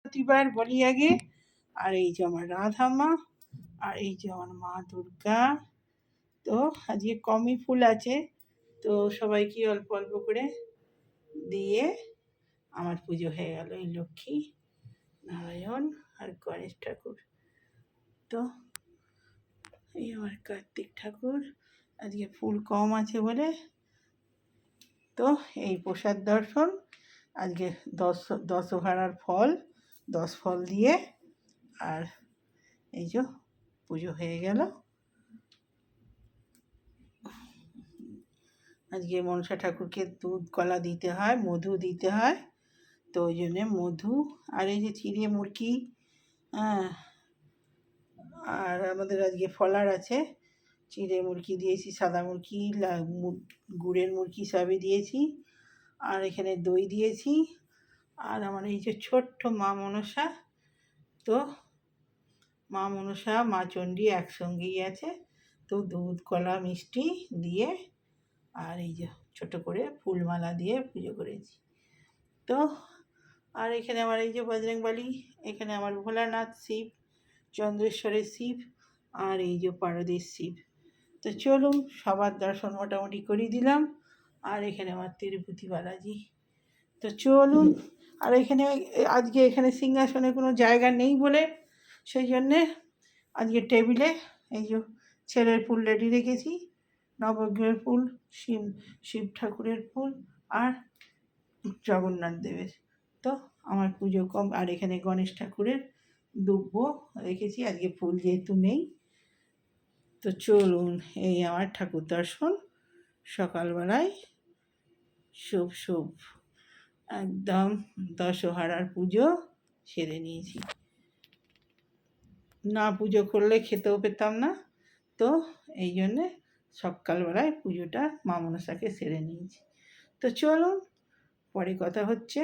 প্রতিবার বলি আগে। আর এই যে আমার রাধা মা, আর এই যে আমার মা দুর্গা। তো আজকে কমই ফুল আছে, তো সবাইকে অল্প অল্প করে দিয়ে আমার পুজো হয়ে গেল। এই লক্ষ্মী নারায়ণ আর গণেশ ঠাকুর। তো এই আমার কার্তিক ঠাকুর। আজকে ফুল কম আছে বলে তো এই প্রসাদ দর্শন আজকে দশহারার ফল 10 ফল দিয়ে, আর এই যে পুজো হয়ে গেল। আজকে মনসা ঠাকুরকে দুধ কলা দিতে হয়, মধু দিতে হয়, তো ওই জন্যে মধু আর এই যে চিড়ে মুরগি, হ্যাঁ, আর আমাদের আজকে ফলার আছে, চিড়ে মুরগি দিয়েছি, সাদা মুরগি, গুড়ের মুরগি সবই দিয়েছি, আর এখানে দই দিয়েছি। আর আমার এই যে ছোট্ট মা মনসা, তো মা মনসা মা চণ্ডী একসঙ্গেই আছে, তো দুধ কলা মিষ্টি দিয়ে আর এই যে ছোটো করে ফুলমালা দিয়ে পুজো করেছি। তো আর এখানে আমার এই যে বজরংবলী, এখানে আমার ভোলানাথ শিব, চন্দ্রেশ্বরের শিব, আর এই যে পারদের শিব। তো চলুন সবার দর্শন মোটামুটি করিয়ে দিলাম। আর এখানে আমার তিরুপতি বালাজি। তো চলুন, আর এখানে আজকে এখানে সিংহাসনে কোনো জায়গা নেই বলে সেই জন্যে আজকে টেবিলে এই যে ছেলের ফুল রেডি রেখেছি, নবগ্রহের ফুল, শিব ঠাকুরের ফুল আর জগন্নাথ দেবের। তো আমার পুজো কম। আর এখানে গণেশ ঠাকুরের দুব্ব রেখেছি, আজকে ফুল যেহেতু নেই। তো চলুন, এই আমার ঠাকুর দর্শন সকালবেলায় শুভ শুভ একদম দশহারার পুজো সেরে নিয়েছি। না পুজো করলে খেতেও পেতাম না, তো এই জন্যে সকালবেলায় পুজোটা মা মনসাকে সেরে নিয়েছি। তো চলুন, পরে কথা হচ্ছে।